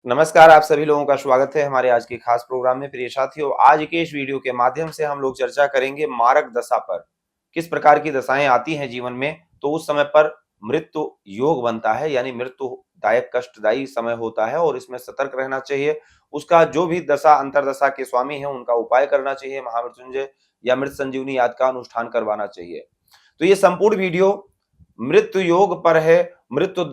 नमस्कार, आप सभी लोगों का स्वागत है हमारे आज के खास प्रोग्राम में। प्रिय साथियों, आज के इस वीडियो के माध्यम से हम लोग चर्चा करेंगे मारक दशा पर। किस प्रकार की दशाएं आती हैं जीवन में, तो उस समय पर मृत्यु योग बनता है, यानी मृत्युदायक कष्टदायी समय होता है और इसमें सतर्क रहना चाहिए। उसका जो भी दशा अंतरदशा के स्वामी हैं, उनका उपाय करना चाहिए, महामृत्युंजय या मृत संजीवनी आदि का अनुष्ठान करवाना चाहिए। तो ये संपूर्ण वीडियो मृत्यु योग पर है, मृत्यु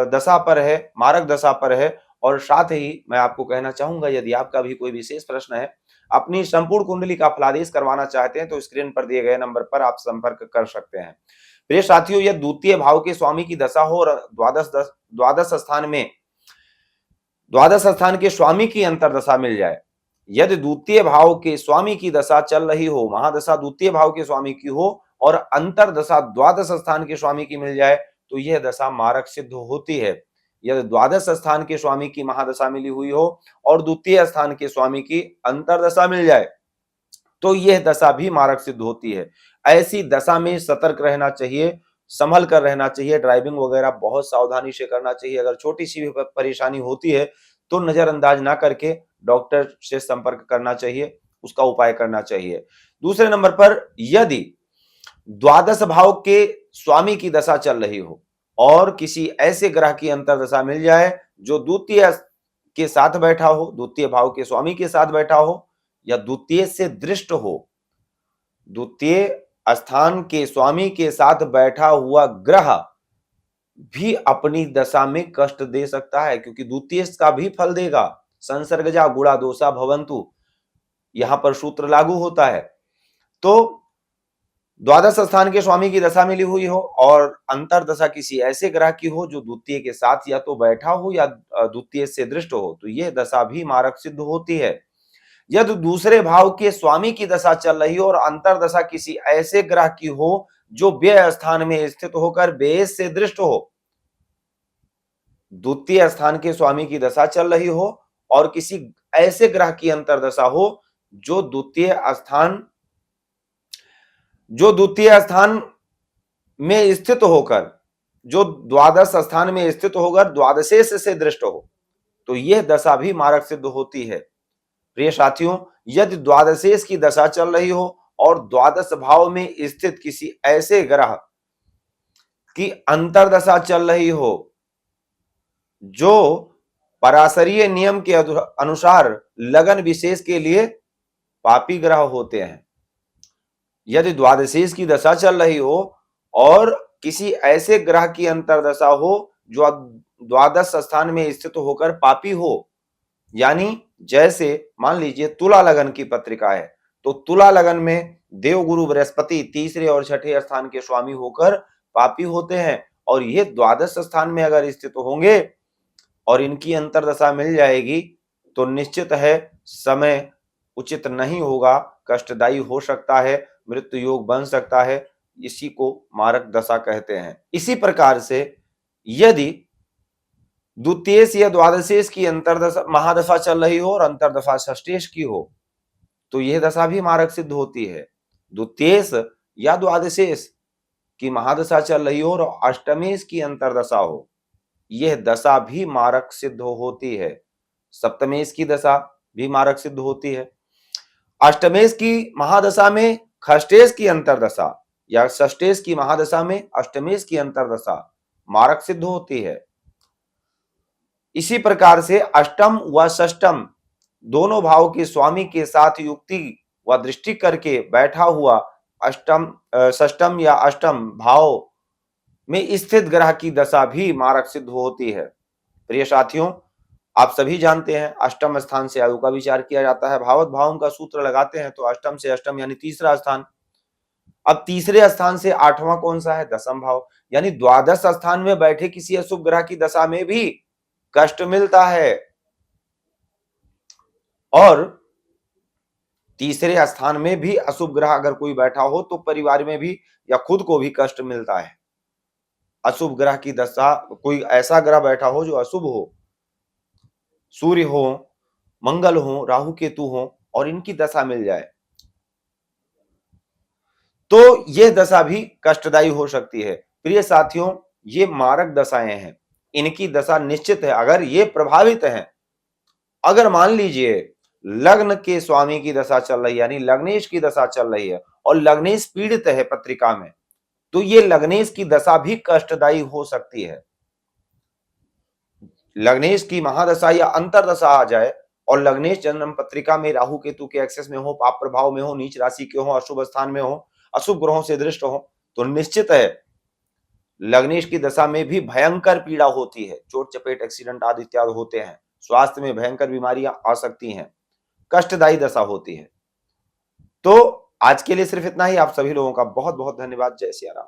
दशा पर है, मारक दशा पर है। और साथ ही मैं आपको कहना चाहूंगा, यदि आपका भी कोई विशेष प्रश्न है, अपनी संपूर्ण कुंडली का फलादेश करवाना चाहते हैं, तो स्क्रीन पर दिए गए नंबर पर आप संपर्क कर सकते हैं। प्रिय साथियों, यह द्वितीय भाव के स्वामी की दशा हो और द्वादश स्थान के स्वामी की अंतरदशा मिल जाए। यदि द्वितीय भाव के स्वामी की दशा चल रही हो, महादशा द्वितीय भाव के स्वामी की हो और अंतरदशा द्वादश स्थान के स्वामी की मिल जाए, तो यह दशा मारक सिद्ध होती है। यदि द्वादश स्थान के स्वामी की महादशा मिली हुई हो और द्वितीय स्थान के स्वामी की अंतरदशा मिल जाए, तो यह दशा भी मारक सिद्ध होती है। ऐसी दशा में सतर्क रहना चाहिए, संभल कर रहना चाहिए, ड्राइविंग वगैरह बहुत सावधानी से करना चाहिए। अगर छोटी सी भी परेशानी होती है तो नजरअंदाज ना करके डॉक्टर से संपर्क करना चाहिए, उसका उपाय करना चाहिए। दूसरे नंबर पर, यदि द्वादश भाव के स्वामी की दशा चल रही हो और किसी ऐसे ग्रह की अंतरदशा मिल जाए जो द्वितीय के साथ बैठा हो, द्वितीय भाव के स्वामी के साथ बैठा हो या द्वितीय से दृष्ट हो, द्वितीय स्थान के स्वामी के साथ बैठा हुआ ग्रह भी अपनी दशा में कष्ट दे सकता है, क्योंकि द्वितीय का भी फल देगा। संसर्गजा गुणा दोषा भवंतु, यहां पर सूत्र लागू होता है। तो द्वादश स्थान के स्वामी की दशा मिली हुई हो और अंतरदशा किसी ऐसे ग्रह की हो जो द्वितीय के साथ या तो बैठा हो या द्वितीय से दृष्ट हो, तो यह दशा भी मारक सिद्ध होती है। यदि दूसरे भाव के स्वामी की दशा चल रही हो और अंतरदशा किसी ऐसे ग्रह की हो जो व्यय स्थान में स्थित होकर व्यय से दृष्ट हो, द्वितीय स्थान के स्वामी की दशा चल रही हो और किसी ऐसे ग्रह की अंतरदशा हो जो द्वितीय स्थान में स्थित होकर, जो द्वादश स्थान में स्थित होकर द्वादशेश से दृष्ट हो, तो यह दशा भी मारक सिद्ध होती है। प्रिय साथियों, यदि द्वादशेश की दशा चल रही हो और द्वादश भाव में स्थित किसी ऐसे ग्रह की अंतरदशा चल रही हो जो पराशरीय नियम के अनुसार लगन विशेष के लिए पापी ग्रह होते हैं, यदि द्वादशेश की दशा चल रही हो और किसी ऐसे ग्रह की अंतरदशा हो जो द्वादश स्थान में स्थित होकर पापी हो, यानी जैसे मान लीजिए तुला लगन की पत्रिका है, तो तुला लगन में देवगुरु बृहस्पति तीसरे और छठे स्थान के स्वामी होकर पापी होते हैं और ये द्वादश स्थान में अगर स्थित होंगे और इनकी अंतरदशा मिल जाएगी, तो निश्चित है समय उचित नहीं होगा, कष्टदायी हो सकता है, मृत्यु योग बन सकता है। इसी को मारक दशा कहते हैं। इसी प्रकार से यदि द्वितीयेश या द्वादशेश की अंतरदशा महादशा चल रही हो और अंतरदशा षष्ठेश की हो, तो यह दशा भी मारक सिद्ध होती है। द्वितीयेश या द्वादशेश की महादशा चल रही हो और अष्टमेश की अंतरदशा हो, यह दशा भी मारक सिद्ध होती है। सप्तमेश की दशा भी मारक सिद्ध होती है। अष्टमेश की महादशा में खष्टेश की अंतरदशा या षष्टेश की महादशा में अष्टमेश की अंतरदशा मारक सिद्ध होती है। इसी प्रकार से अष्टम व षष्टम दोनों भाव के स्वामी के साथ युक्ति व दृष्टि करके बैठा हुआ षष्टम या अष्टम भाव में स्थित ग्रह की दशा भी मारक सिद्ध होती है। प्रिय साथियों, आप सभी जानते हैं अष्टम स्थान से आयु का विचार किया जाता है। भावत भावों का सूत्र लगाते हैं तो अष्टम से अष्टम यानी तीसरा स्थान। अब तीसरे स्थान से आठवां कौन सा है? दशम भाव, यानी द्वादश स्थान में बैठे किसी अशुभ ग्रह की दशा में भी कष्ट मिलता है और तीसरे स्थान में भी अशुभ ग्रह अगर कोई बैठा हो तो परिवार में भी या खुद को भी कष्ट मिलता है। अशुभ ग्रह की दशा, कोई ऐसा ग्रह बैठा हो जो अशुभ हो, सूर्य हो, मंगल हो, राहु केतु हो और इनकी दशा मिल जाए, तो यह दशा भी कष्टदायी हो सकती है। प्रिय साथियों, ये मारक दशाएं हैं, इनकी दशा निश्चित है। अगर ये प्रभावित हैं अगर मान लीजिए लग्न के स्वामी की दशा चल रही है, यानी लग्नेश की दशा चल रही है और लग्नेश पीड़ित है पत्रिका में, तो ये लग्नेश की दशा भी कष्टदायी हो सकती है। लग्नेश की महादशा या अंतरदशा आ जाए और लग्नेश जन्म पत्रिका में राहु केतु के एक्सेस में हो, पाप प्रभाव में हो, नीच राशि के हो, अशुभ स्थान में हो, अशुभ ग्रहों से दृष्ट हो, तो निश्चित है लग्नेश की दशा में भी भयंकर पीड़ा होती है। चोट चपेट एक्सीडेंट आदि इत्यादि होते हैं, स्वास्थ्य में भयंकर बीमारियां आ सकती हैं, कष्टदायी दशा होती है। तो आज के लिए सिर्फ इतना ही। आप सभी लोगों का बहुत बहुत धन्यवाद। जय सिया राम।